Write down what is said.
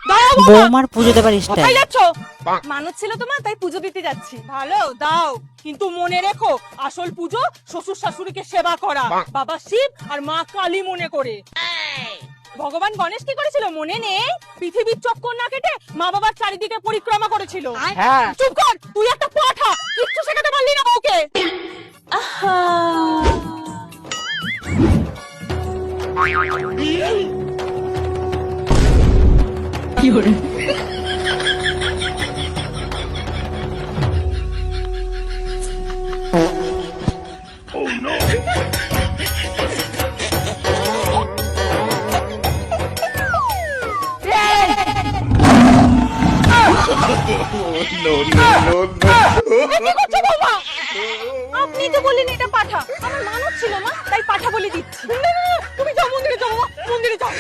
বৌমার পুজো দেবার স্টাইল। যাচ্ছ? মানত ছিল তোমার, তাই পুজো দিতে যাচ্ছি। ভালো দাও, কিন্তু মনে রেখো আসল পুজো শ্বশুর শাশুড়িকে সেবা করা, বাবা শিব আর মা কালী মনে করে। ভগবান গণেশ কি করেছিল মনে নেই? পৃথিবীর চক্কর না কেটে মা বাবার চারিদিকে পরিক্রমা করেছিল। হ্যাঁ। চুপ কর, তুই একটা পাঠা, কিচ্ছু শেখাতে পারলি না ওকে। আপনি তো বললেন এটা পাঠা, আমার মানত ছিল মা, তাই পাঠা বলে দিচ্ছি। তুমি যাও মন্দিরে, যাও মন্দিরে যাও।